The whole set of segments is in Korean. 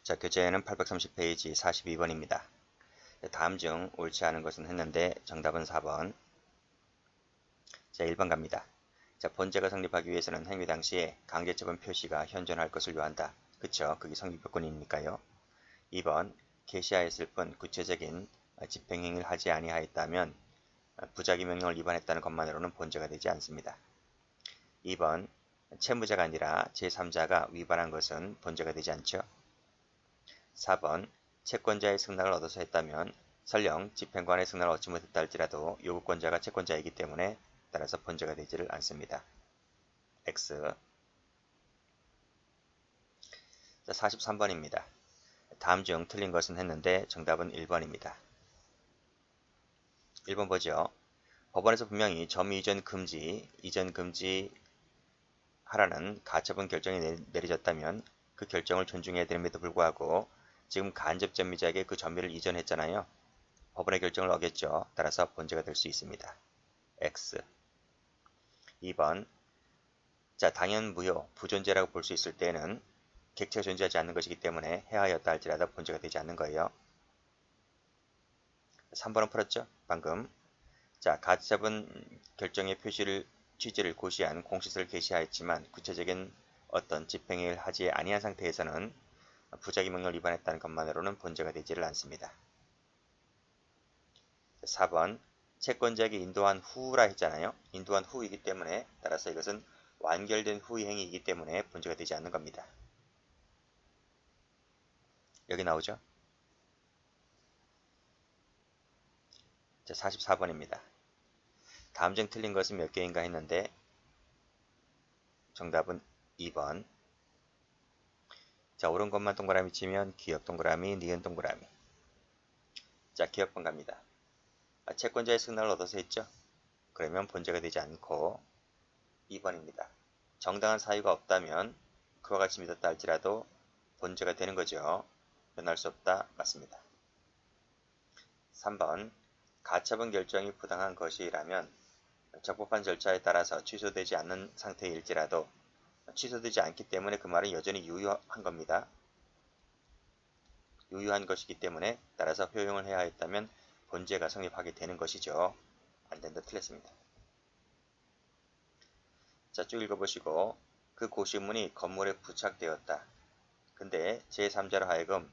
자, 교재는 830페이지 42번입니다. 다음 중 옳지 않은 것은 했는데 정답은 4번. 자, 1번 갑니다. 자, 본제가 성립하기 위해서는 행위 당시에 강제처분 표시가 현존할 것을 요한다. 그쵸? 그게 성립요건이니까요. 2번 게시하였을 뿐 구체적인 집행행위를 하지 아니하였다면 부작위 명령을 위반했다는 것만으로는 본제가 되지 않습니다. 2번 채무자가 아니라 제3자가 위반한 것은 본제가 되지 않죠. 4번 채권자의 승낙을 얻어서 했다면 설령 집행관의 승낙을 얻지 못했다 할지라도 요구권자가 채권자이기 때문에 따라서 본제가 되지를 않습니다. X. 자, 43번입니다. 다음 중 틀린 것은 했는데 정답은 1번입니다. 1번 보죠. 법원에서 분명히 점유 이전 금지 하라는 가처분 결정이 내려졌다면 그 결정을 존중해야 됨에도 불구하고 지금 간접 점유자에게 그 점유를 이전했잖아요. 법원의 결정을 어겼죠. 따라서 본제가 될 수 있습니다. X. 2번 자, 당연무효, 부존재라고 볼 수 있을 때는 객체가 존재하지 않는 것이기 때문에 해하였다 할지라도 본제가 되지 않는 거예요. 3번은 풀었죠? 방금. 자, 가처분 결정의 취지를 고시한 공시서를 게시하였지만 구체적인 어떤 집행을 하지 아니한 상태에서는 부작위 명령을 위반했다는 것만으로는 본제가 되지를 않습니다. 4번 채권자에게 인도한 후라 했잖아요. 인도한 후이기 때문에 따라서 이것은 완결된 후의 행위이기 때문에 본제가 되지 않는 겁니다. 여기 나오죠? 자, 44번입니다. 다음 중 틀린 것은 몇 개인가 했는데 정답은 2번. 자, 옳은 것만 동그라미 치면 기억 동그라미, 니은 동그라미. 자, 기억번 갑니다. 채권자의 승낙을 얻어서 했죠? 그러면 본제가 되지 않고 2번입니다. 정당한 사유가 없다면 그와 같이 믿었다 할지라도 본제가 되는 거죠. 변할 수 없다. 맞습니다. 3번 가처분 결정이 부당한 것이라면 적법한 절차에 따라서 취소되지 않는 상태일지라도 취소되지 않기 때문에 그 말은 여전히 유효한 겁니다. 유효한 것이기 때문에 따라서 효용을 해야 했다면 본제가 성립하게 되는 것이죠. 안된다. 틀렸습니다. 자, 쭉 읽어보시고 그 고시문이 건물에 부착되었다. 근데 제3자로 하여금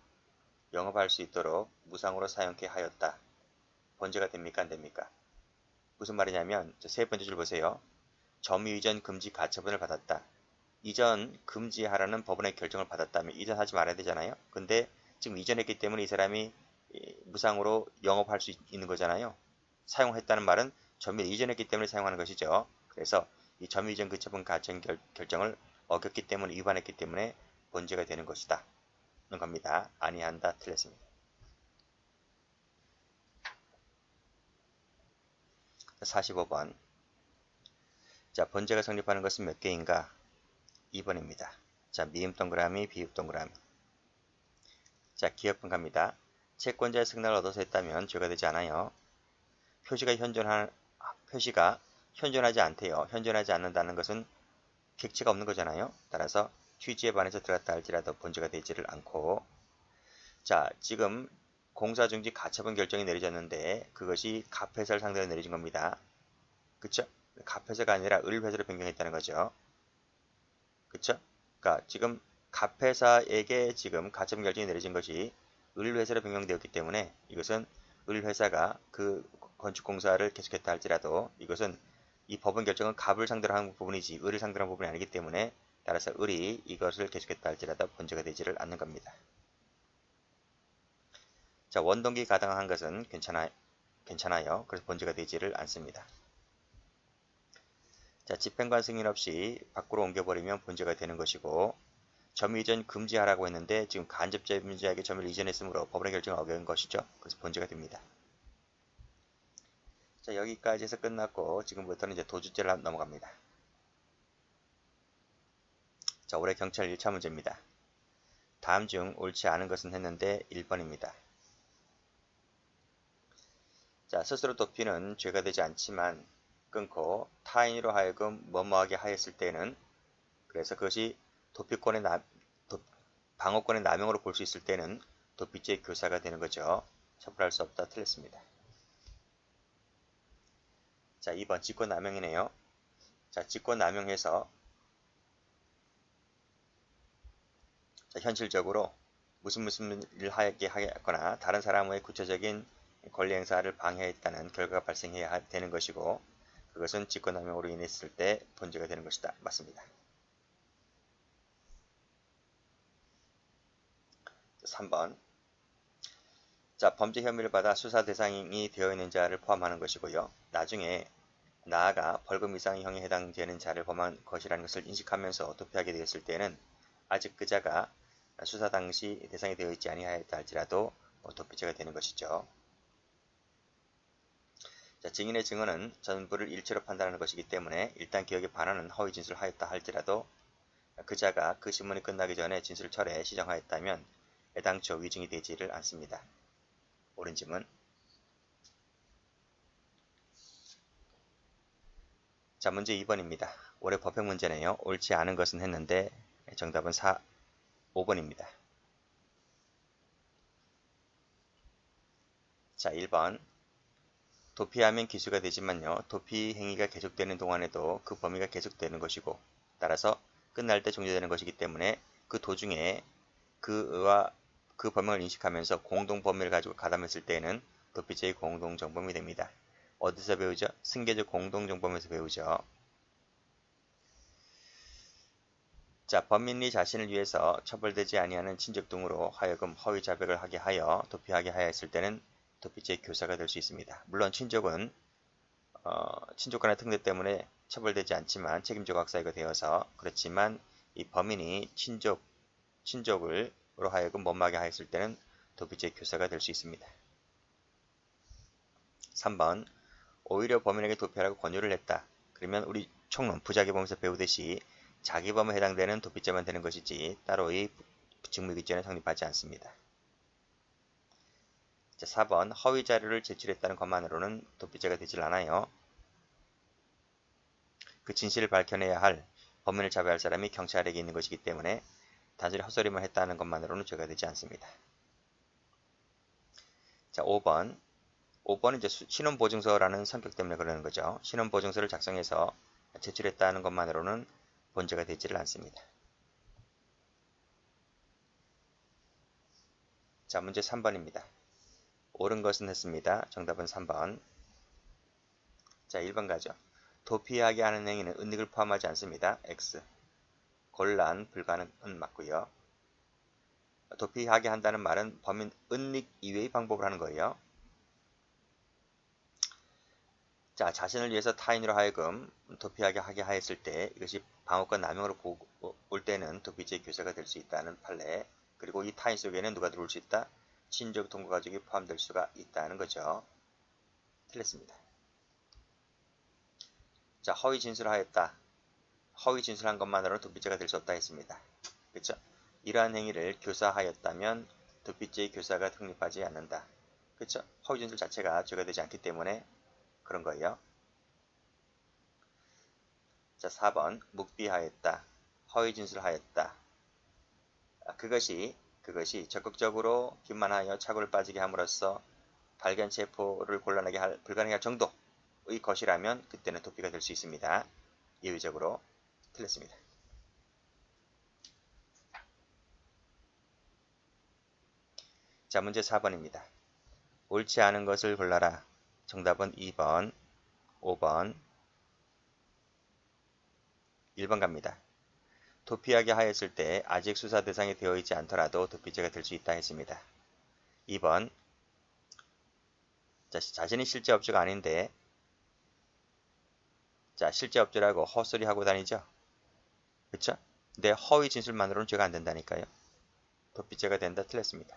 영업할 수 있도록 무상으로 사용케 하였다. 본제가 됩니까? 안 됩니까? 무슨 말이냐면 세 번째 줄 보세요. 점유 이전 금지 가처분을 받았다. 이전 금지하라는 법원의 결정을 받았다면 이전하지 말아야 되잖아요. 근데 지금 이전했기 때문에 이 사람이 무상으로 영업할 수 있는 거잖아요. 사용했다는 말은 점유 이전했기 때문에 사용하는 것이죠. 그래서 이 점유 이전 가처분 결정을 어겼기 때문에 위반했기 때문에 본제가 되는 것이다. 는 겁니다. 아니한다. 틀렸습니다. 45번. 자, 본제가 성립하는 것은 몇 개인가? 2번입니다. 자, 미음 동그라미, 비읍 동그라미. 자, 기억분 갑니다. 채권자의 승낙을 얻어서 했다면 죄가 되지 않아요. 표시가 현존하지 않대요. 현존하지 않는다는 것은 객체가 없는 거잖아요. 따라서 취지에 반해서 들어갔다 할지라도 본제가 되지를 않고. 자, 지금 공사중지 가처분 결정이 내려졌는데 그것이 갑회사를 상대로 내려진 겁니다. 그쵸? 갑회사가 아니라 을회사로 변경했다는 거죠. 그쵸? 그러니까 지금 갑회사에게 지금 가처분 결정이 내려진 것이 을회사로 변경되었기 때문에 이것은 을회사가 그 건축공사를 계속했다 할지라도 이것은 이 법원 결정은 갑을 상대로 한 부분이지 을을 상대로 한 부분이 아니기 때문에 따라서 을이 이것을 계속했다 할지라도 본제가 되지를 않는 겁니다. 자, 원동기 가당한 것은 괜찮아요. 그래서 본제가 되지를 않습니다. 자, 집행관 승인 없이 밖으로 옮겨버리면 본제가 되는 것이고 점유 이전 금지하라고 했는데 지금 간접 점유자에게 점유를 이전했으므로 법원의 결정을 어긴 것이죠. 그래서 본제가 됩니다. 자, 여기까지 해서 끝났고 지금부터는 이제 도주죄를 넘어갑니다. 자, 올해 경찰 1차 문제입니다. 다음 중 옳지 않은 것은 했는데 1번입니다. 자, 스스로 도피는 죄가 되지 않지만 끊고 타인으로 하여금 뭐뭐하게 하였을 때는 그래서 그것이 방어권의 남용으로 볼 수 있을 때는 도피죄의 교사가 되는 거죠. 처벌할 수 없다. 틀렸습니다. 자, 2번 직권남용이네요. 자, 직권남용해서 자, 현실적으로 무슨 일을 하게 하거나 다른 사람의 구체적인 권리 행사를 방해했다는 결과가 발생해야 되는 것이고 그것은 직권남용으로 인했을 때 범죄가 되는 것이다. 맞습니다. 3번 자, 범죄 혐의를 받아 수사 대상이 되어 있는 자를 포함하는 것이고요. 나중에 나아가 벌금 이상의 형에 해당되는 자를 범한 것이라는 것을 인식하면서 도피하게 되었을 때는 아직 그 자가 수사 당시 대상이 되어 있지 아니하였다 할지라도 도피죄가 되는 것이죠. 자, 증인의 증언은 전부를 일체로 판단하는 것이기 때문에 일단 기억에 반하는 허위 진술을 하였다 할지라도 그 자가 그 신문이 끝나기 전에 진술을 철회 시정하였다면 애당초 위증이 되지를 않습니다. 옳은 질문. 자, 문제 2번입니다. 올해 법학 문제네요. 옳지 않은 것은 했는데 정답은 5번입니다. 자, 1번 도피하면 기수가 되지만요. 도피 행위가 계속되는 동안에도 그 범위가 계속되는 것이고 따라서 끝날 때 종료되는 것이기 때문에 그 도중에 그 범행을 인식하면서 공동 범위를 가지고 가담했을 때에는 도피죄의 공동정범이 됩니다. 어디서 배우죠? 승계적 공동정범에서 배우죠. 자, 범인이 자신을 위해서 처벌되지 아니하는 친족 등으로 하여금 허위 자백을 하게 하여 도피하게 하였을 때는 도피죄의 교사가 될 수 있습니다. 물론 친족은 친족 간의 특례 때문에 처벌되지 않지만 책임적 학사유가 되어서 그렇지만 이 범인이 친족으로 하여금 못마게 하였을 때는 도피죄의 교사가 될 수 있습니다. 3번 오히려 범인에게 도피하라고 권유를 했다. 그러면 우리 총론 부작위범에서 배우듯이 자기범에 해당되는 도피죄만 되는 것이지 따로의 직무유기죄는 성립하지 않습니다. 자, 4번 허위 자료를 제출했다는 것만으로는 도피죄가 되질 않아요. 그 진실을 밝혀내야 할 범인을 잡아야 할 사람이 경찰에게 있는 것이기 때문에 단순히 헛소리만 했다는 것만으로는 죄가 되지 않습니다. 자, 5번은 이제 신원보증서라는 성격 때문에 그러는 거죠. 신원보증서를 작성해서 제출했다는 것만으로는 본죄가 되지를 않습니다. 자, 문제 3번입니다. 옳은 것은 했습니다. 정답은 3번. 자, 1번 가죠. 도피하게 하는 행위는 은닉을 포함하지 않습니다. X. 곤란, 불가능은 맞고요. 도피하게 한다는 말은 범인 은닉 이외의 방법을 하는 거예요. 자, 자신을 위해서 타인으로 하여금 도피하게 하게 하였을 때 이것이 방어권 남용으로 올 때는 도피죄의 교사가 될 수 있다는 판례. 그리고 이 타인 속에는 누가 들어올 수 있다? 친족, 동거가족이 포함될 수가 있다는 거죠. 틀렸습니다. 자, 허위 진술하였다. 허위 진술한 것만으로는 도피죄가 될 수 없다 했습니다. 그렇죠? 이러한 행위를 교사하였다면 도피죄의 교사가 성립하지 않는다. 그렇죠? 허위 진술 자체가 죄가 되지 않기 때문에 그런 거예요. 자, 4번 묵비하였다. 허위 진술하였다. 그것이 적극적으로 기만하여 착오를 빠지게 함으로써 발견 체포를 불가능하게 할 정도의 것이라면 그때는 도피가 될 수 있습니다. 예외적으로 틀렸습니다. 자, 문제 4번입니다. 옳지 않은 것을 골라라. 정답은 2번, 5번, 1번 갑니다. 도피하게 하였을 때 아직 수사 대상이 되어 있지 않더라도 도피죄가 될 수 있다 했습니다. 2번 자신이 실제 업주가 아닌데 실제 업주라고 헛소리 하고 다니죠. 그쵸? 근데 허위 진술만으로는 죄가 안 된다니까요. 도피죄가 된다 틀렸습니다.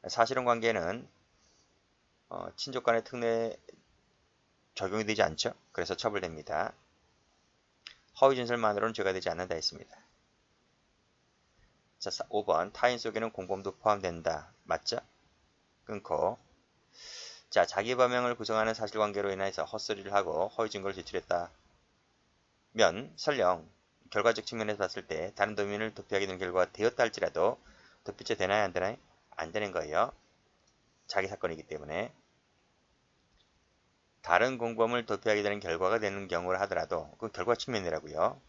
사실혼 관계는 친족 간의 특례 적용이 되지 않죠. 그래서 처벌됩니다. 허위 진술만으로는 죄가 되지 않는다 했습니다. 자, 5번 타인 속에는 공범도 포함된다. 맞죠? 끊고 자, 자기 범행을 구성하는 사실관계로 인해서 헛소리를 하고 허위 증거를 제출했다면 설령 결과적 측면에서 봤을 때 다른 도민을 도피하게 된 결과가 되었다 할지라도 도피죄 되나요? 안 되나요? 안 되는 거예요. 자기 사건이기 때문에. 다른 공범을 도피하게 되는 결과가 되는 경우를 하더라도 그 결과 측면이라고요.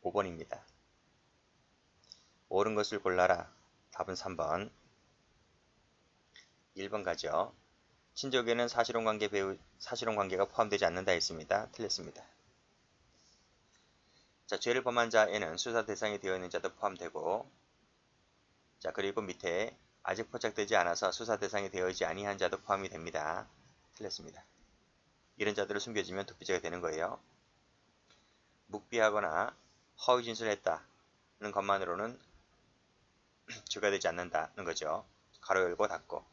5번입니다. 옳은 것을 골라라. 답은 3번. 1번 가죠. 친족에는 사실혼관계가 포함되지 않는다 했습니다. 틀렸습니다. 자, 죄를 범한 자에는 수사 대상이 되어 있는 자도 포함되고, 자, 그리고 밑에 아직 포착되지 않아서 수사 대상이 되어있지 아니한 자도 포함이 됩니다. 틀렸습니다. 이런 자들을 숨겨주면 도피죄가 되는 거예요. 묵비하거나 허위 진술했다는 것만으로는 죄가 되지 않는다는 거죠. 가로 열고 닫고.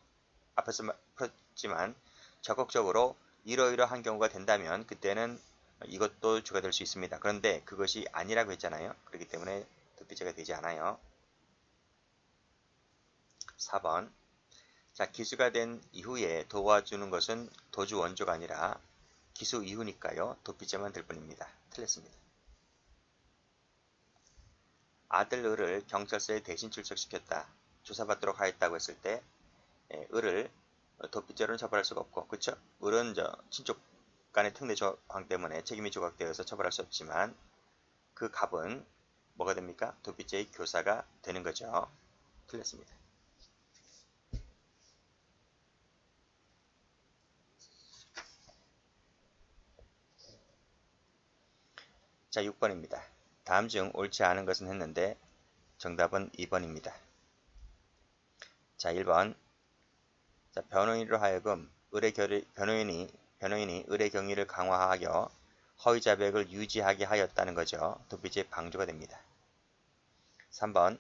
앞에서 풀었지만 적극적으로 이러이러한 경우가 된다면 그때는 이것도 죄가 될 수 있습니다. 그런데 그것이 아니라고 했잖아요. 그렇기 때문에 도피죄가 되지 않아요. 4번. 자, 기수가 된 이후에 도와주는 것은 도주 원조가 아니라 기수 이후니까요. 도피죄만 될 뿐입니다. 틀렸습니다. 아들 을을 경찰서에 대신 출석시켰다. 조사받도록 하였다고 했을 때 을을 도피죄로는 처벌할 수가 없고, 그쵸? 을은 친족 간의 특례 조항 때문에 책임이 조각되어서 처벌할 수 없지만 그 갑은 뭐가 됩니까? 도피죄의 교사가 되는 거죠. 틀렸습니다. 자, 6번입니다. 다음 중 옳지 않은 것은 했는데 정답은 2번입니다. 자, 1번. 자, 변호인으로 하여금 변호인이 을의 경위를 강화하여 허위 자백을 유지하게 하였다는 거죠. 도피죄 방조가 됩니다. 3번.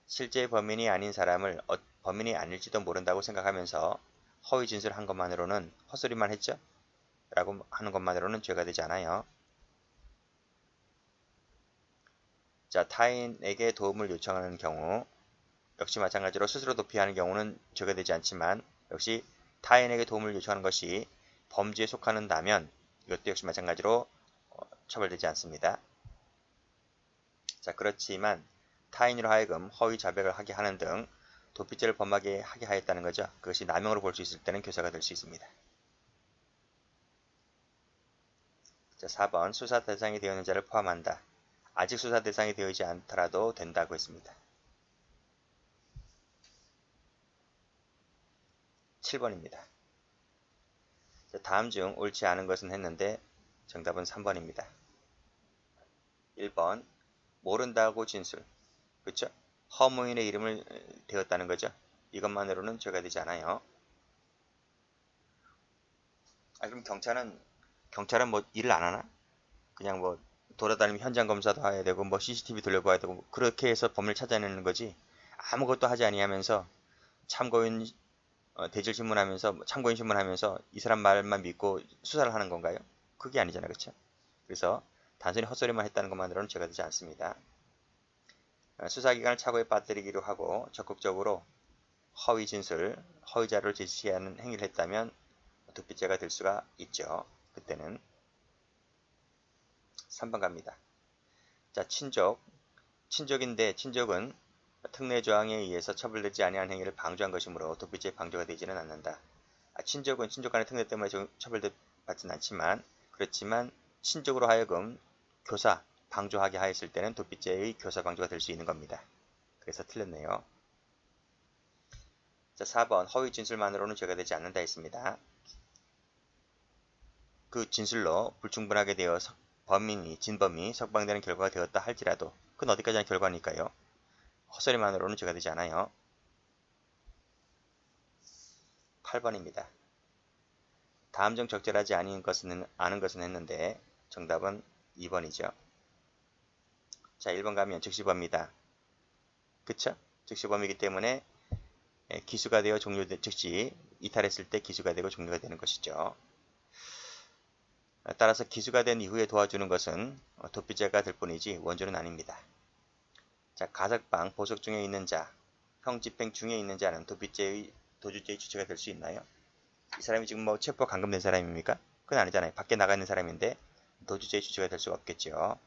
실제 범인이 아닌 사람을 범인이 아닐지도 모른다고 생각하면서 허위 진술한 것만으로는 헛소리만 했죠? 라고 하는 것만으로는 죄가 되지 않아요. 자, 타인에게 도움을 요청하는 경우 역시 마찬가지로 스스로 도피하는 경우는 죄가 되지 않지만 역시 타인에게 도움을 요청하는 것이 범죄에 속하는다면 이것도 역시 마찬가지로 처벌되지 않습니다. 자, 그렇지만 타인으로 하여금 허위 자백을 하게 하는 등 도피죄를 범하게 하게 하였다는 거죠. 그것이 남용으로 볼 수 있을 때는 교사가 될 수 있습니다. 자, 4번. 수사 대상이 되어 있는 자를 포함한다. 아직 수사 대상이 되어 있지 않더라도 된다고 했습니다. 7번입니다. 자, 다음 중 옳지 않은 것은 했는데 정답은 3번입니다. 1번. 모른다고 진술. 그렇죠? 허무인의 이름을 대었다는 거죠. 이것만으로는 죄가 되지 않아요. 그럼 경찰은 뭐 일을 안 하나? 그냥 뭐 돌아다니면 현장 검사도 해야 되고 뭐 CCTV 돌려봐야 되고 그렇게 해서 범인을 찾아내는 거지. 아무것도 하지 아니하면서 참고인 대질 신문하면서 참고인 신문하면서 이 사람 말만 믿고 수사를 하는 건가요? 그게 아니잖아요. 그렇죠? 그래서 단순히 헛소리만 했다는 것만으로는 죄가 되지 않습니다. 수사기관을 착오에 빠뜨리기로 하고 적극적으로 허위 진술, 허위 자료를 제시하는 행위를 했다면 도피죄가 될 수가 있죠. 그때는 3번 갑니다. 자, 친족인데 친족은 특례 조항에 의해서 처벌되지 아니한 행위를 방조한 것이므로 도피죄 방조가 되지는 않는다. 친족은 친족 간의 특례 때문에 처벌받지는 않지만 그렇지만 친족으로 하여금 교사, 방조하게 하였을 때는 도피죄의 교사 방조가 될 수 있는 겁니다. 그래서 틀렸네요. 자, 4번. 허위 진술만으로는 죄가 되지 않는다 했습니다. 그 진술로 불충분하게 되어 진범이 석방되는 결과가 되었다 할지라도 그건 어디까지 하는 결과니까요. 헛소리만으로는 죄가 되지 않아요. 8번입니다. 다음 중 적절하지 않은 것은 했는데 정답은 2번이죠. 자, 1번 가면 즉시범이다. 그쵸? 즉시범이기 때문에 기수가 되어 즉시 이탈했을 때 기수가 되고 종료가 되는 것이죠. 따라서 기수가 된 이후에 도와주는 것은 도피죄가 될 뿐이지 원조는 아닙니다. 자, 가석방, 보석 중에 있는 자, 형 집행 중에 있는 자는 도주죄의 주체가 될 수 있나요? 이 사람이 지금 뭐 체포 감금된 사람입니까? 그건 아니잖아요. 밖에 나가 있는 사람인데 도주죄의 주체가 될 수가 없겠죠.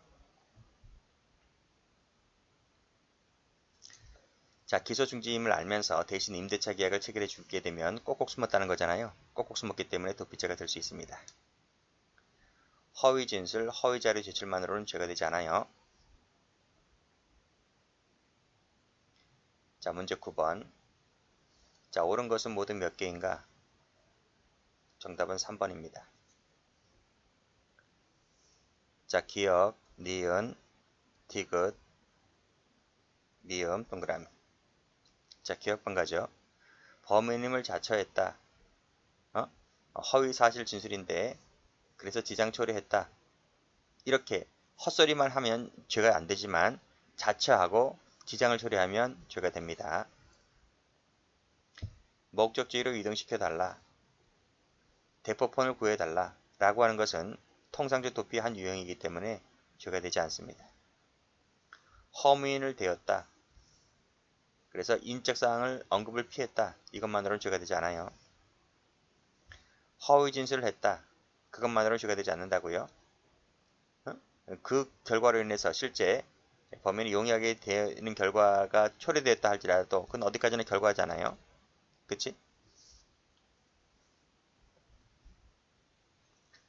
자, 기소 중지임을 알면서 대신 임대차 계약을 체결해 주게 되면 꼭꼭 숨었다는 거잖아요. 꼭꼭 숨었기 때문에 도피죄가 될 수 있습니다. 허위 진술, 허위 자료 제출만으로는 죄가 되지 않아요. 자, 문제 9번. 자, 옳은 것은 모두 몇 개인가? 정답은 3번입니다. 자, 기역, 니은, 디귿, 미음, 동그라미. 자, 기역번 가죠. 범인임을 자처했다. 허위 사실 진술인데 그래서 지장 처리했다. 이렇게 헛소리만 하면 죄가 안 되지만 자처하고 지장을 처리하면 죄가 됩니다. 목적지로 이동시켜달라. 대포폰을 구해달라. 라고 하는 것은 통상적 도피의 한 유형이기 때문에 죄가 되지 않습니다. 허무인을 대었다. 그래서 인적사항을 언급을 피했다. 이것만으로는 죄가 되지 않아요. 허위 진술을 했다. 그것만으로는 죄가 되지 않는다고요. 그 결과로 인해서 실제 범인이 용이하게 되는 결과가 초래되었다 할지라도 그건 어디까지나 결과잖아요. 그치?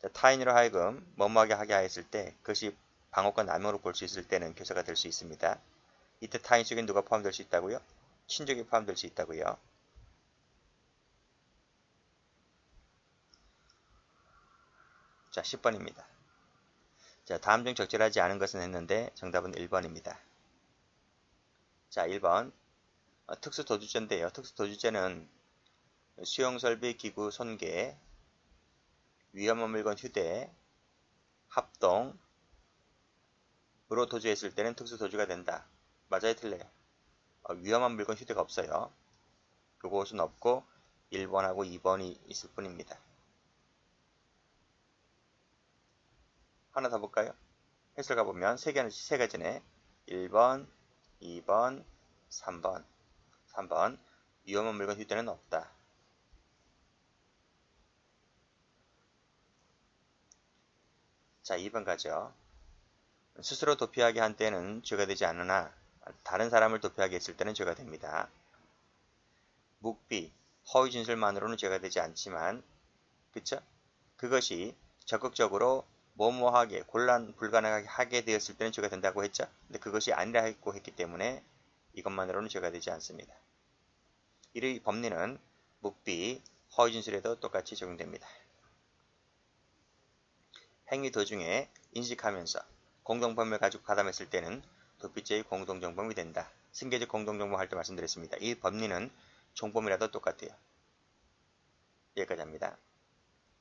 자, 타인으로 하여금 뭐뭐하게 하게 하였을 때 그것이 방어권 남용으로 볼 수 있을 때는 교사가 될 수 있습니다. 이때 타인 속에 누가 포함될 수 있다고요? 친족이 포함될 수 있다고요. 자, 10번입니다. 자, 다음 중 적절하지 않은 것은 했는데 정답은 1번입니다. 자, 1번. 특수도주죄인데요. 특수도주죄는 수용설비, 기구, 손괴, 위험한 물건 휴대, 합동으로 도주했을 때는 특수도주가 된다. 맞아요, 틀려요? 위험한 물건 휴대가 없어요. 그곳은 없고 1번하고 2번이 있을 뿐입니다. 하나 더 볼까요? 해설 가보면 세 가지네. 1번, 2번, 3번. 3번. 위험한 물건 휴대는 없다. 자, 2번 가죠. 스스로 도피하게 한 때는 죄가 되지 않으나 다른 사람을 도피하게 했을 때는 죄가 됩니다. 묵비, 허위 진술만으로는 죄가 되지 않지만 그쵸? 그것이 적극적으로 뭐뭐하게 곤란 불가능하게 하게 되었을 때는 죄가 된다고 했죠. 근데 그것이 아니라고 했기 때문에 이것만으로는 죄가 되지 않습니다. 이 법리는 묵비, 허위 진술에도 똑같이 적용됩니다. 행위 도중에 인식하면서 공동범위를 가지고 가담했을 때는 도피죄의 공동정범이 된다. 승계적 공동정범 할 때 말씀드렸습니다. 이 법리는 종범이라도 똑같아요. 여기까지 합니다.